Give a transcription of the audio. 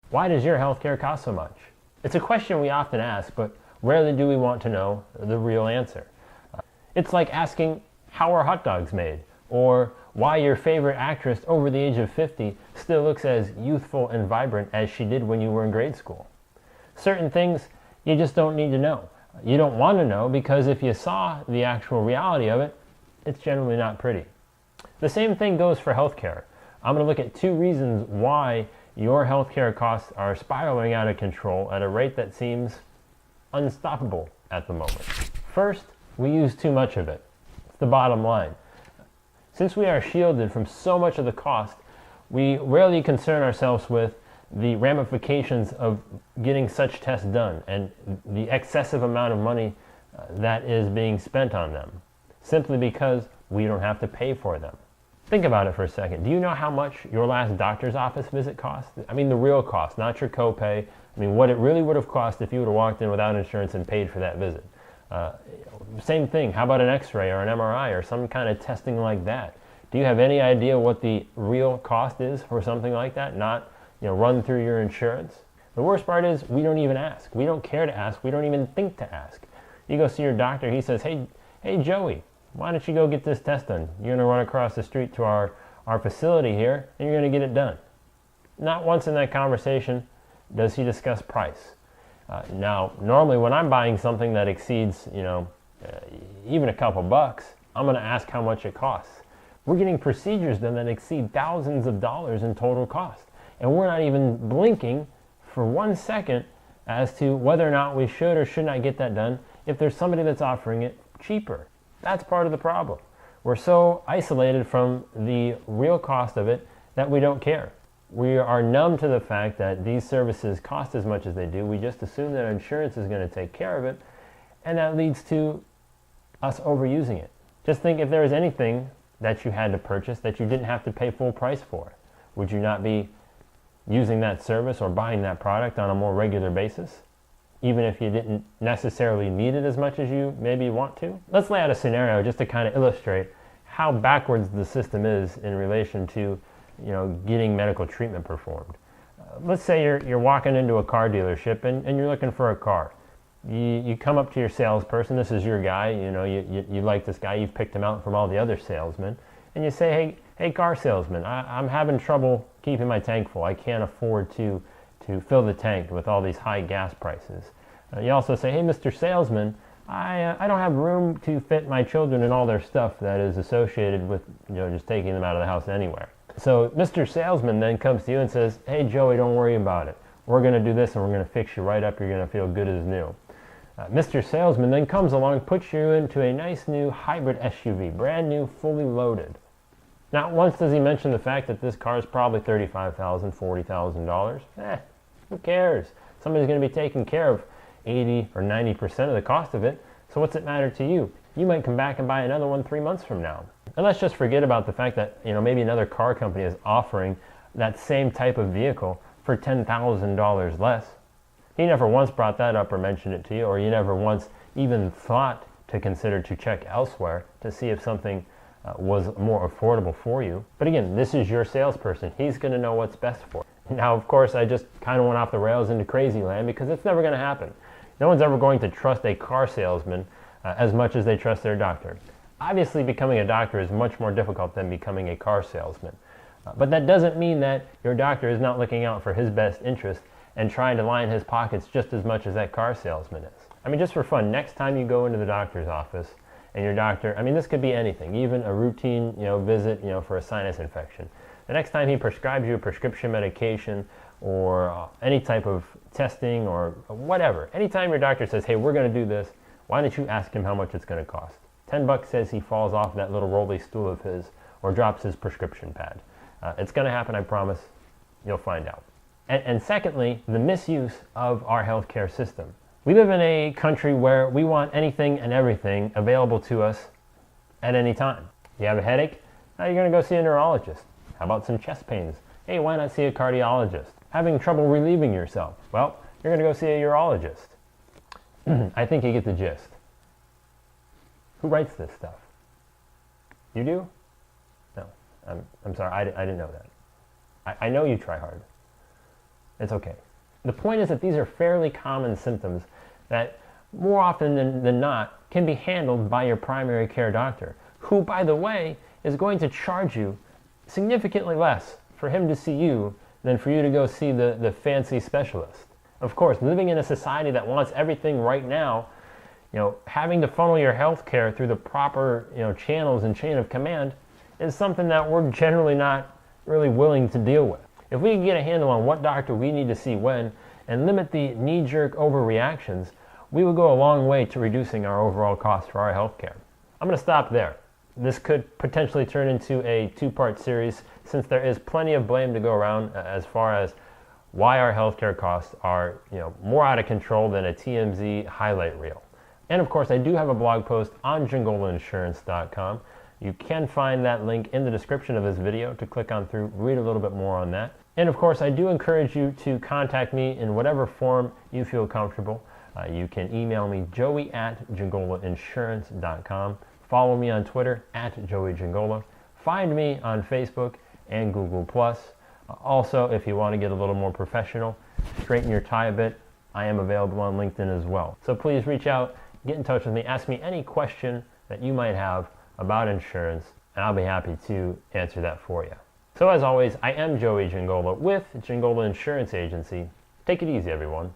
Why does your healthcare cost so much? It's a question we often ask, but rarely do we want to know the real answer. It's like asking, how are hot dogs made? Or why your favorite actress over the age of 50 still looks as youthful and vibrant as she did when you were in grade school. Certain things you just don't need to know. You don't want to know because if you saw the actual reality of it, it's generally not pretty. The same thing goes for healthcare. I'm going to look at 2 reasons why your healthcare costs are spiraling out of control at a rate that seems unstoppable at the moment. First, we use too much of it. It's the bottom line. Since we are shielded from so much of the cost, we rarely concern ourselves with the ramifications of getting such tests done and the excessive amount of money that is being spent on them, simply because we don't have to pay for them. Think about it for a second. Do you know how much your last doctor's office visit cost? I mean the real cost, not your copay. I mean what it really would have cost if you would have walked in without insurance and paid for that visit. Same thing, how about an x-ray or an MRI or some kind of testing like that? Do you have any idea what the real cost is for something like that? Not run through your insurance. The worst part is we don't even ask. We don't care to ask. We don't even think to ask. You go see your doctor, he says, hey Joey, why don't you go get this test done? You're going to run across the street to our facility here and you're going to get it done. Not once in that conversation does he discuss price. Now, normally when I'm buying something that exceeds, even a couple bucks, I'm going to ask how much it costs. We're getting procedures done that exceed thousands of dollars in total cost. And we're not even blinking for 1 second as to whether or not we should or should not get that done if there's somebody that's offering it cheaper. That's part of the problem. We're so isolated from the real cost of it that we don't care. We are numb to the fact that these services cost as much as they do. We just assume that insurance is going to take care of it, and that leads to us overusing it. Just think if there was anything that you had to purchase that you didn't have to pay full price for, would you not be using that service or buying that product on a more regular basis, even if you didn't necessarily need it as much as you maybe want to? Let's lay out a scenario just to kind of illustrate how backwards the system is in relation to getting medical treatment performed. Let's say you're walking into a car dealership and you're looking for a car. You come up to your salesperson, this is your guy, you like this guy, you've picked him out from all the other salesmen, and you say, hey car salesman, I'm having trouble keeping my tank full. I can't afford to fill the tank with all these high gas prices. You also say, hey Mr. Salesman, I don't have room to fit my children and all their stuff that is associated with just taking them out of the house anywhere. So Mr. Salesman then comes to you and says, hey Joey, don't worry about it. We're going to do this and we're going to fix you right up. You're going to feel good as new. Mr. Salesman then comes along, puts you into a nice new hybrid SUV, brand new, fully loaded. Not once does he mention the fact that this car is probably $35,000, $40,000. Who cares? Somebody's going to be taking care of 80 or 90% of the cost of it. So what's it matter to you? You might come back and buy another one 3 months from now. And let's just forget about the fact that maybe another car company is offering that same type of vehicle for $10,000 less. He never once brought that up or mentioned it to you, or you never once even thought to consider to check elsewhere to see if something was more affordable for you. But again, this is your salesperson. He's going to know what's best for you. Now, of course, I just kind of went off the rails into crazy land because it's never going to happen. No one's ever going to trust a car salesman as much as they trust their doctor. Obviously, becoming a doctor is much more difficult than becoming a car salesman. But that doesn't mean that your doctor is not looking out for his best interest and trying to line his pockets just as much as that car salesman is. I mean, just for fun, next time you go into the doctor's office and your doctor, this could be anything, even a routine, visit, for a sinus infection. The next time he prescribes you a prescription medication or any type of testing or whatever, anytime your doctor says, hey, we're going to do this, why don't you ask him how much it's going to cost? $10 says he falls off that little rolly stool of his or drops his prescription pad. It's going to happen, I promise. You'll find out. And secondly, the misuse of our healthcare system. We live in a country where we want anything and everything available to us at any time. You have a headache? Now you're going to go see a neurologist. How about some chest pains? Hey, why not see a cardiologist? Having trouble relieving yourself? Well, you're going to go see a urologist. I think you get the gist. Who writes this stuff? You do? No, I'm sorry, I didn't know that. I know you try hard. It's okay. The point is that these are fairly common symptoms that more often than not can be handled by your primary care doctor, who, by the way, is going to charge you significantly less for him to see you than for you to go see the fancy specialist. Of course, living in a society that wants everything right now, having to funnel your health care through the proper channels and chain of command is something that we're generally not really willing to deal with. If we can get a handle on what doctor we need to see when and limit the knee-jerk overreactions, we will go a long way to reducing our overall cost for our health care. I'm going to stop there. This could potentially turn into a two-part series since there is plenty of blame to go around as far as why our healthcare costs are more out of control than a TMZ highlight reel. And of course, I do have a blog post on jingolainsurance.com. You can find that link in the description of this video to click on through, read a little bit more on that. And of course, I do encourage you to contact me in whatever form you feel comfortable. You can email me, joey@jingolainsurance.com. Follow me on Twitter @JoeyJingola. Find me on Facebook and Google+. Also, if you want to get a little more professional, straighten your tie a bit, I am available on LinkedIn as well. So please reach out, get in touch with me, ask me any question that you might have about insurance, and I'll be happy to answer that for you. So as always, I am Joey Jingola with Jingola Insurance Agency. Take it easy, everyone.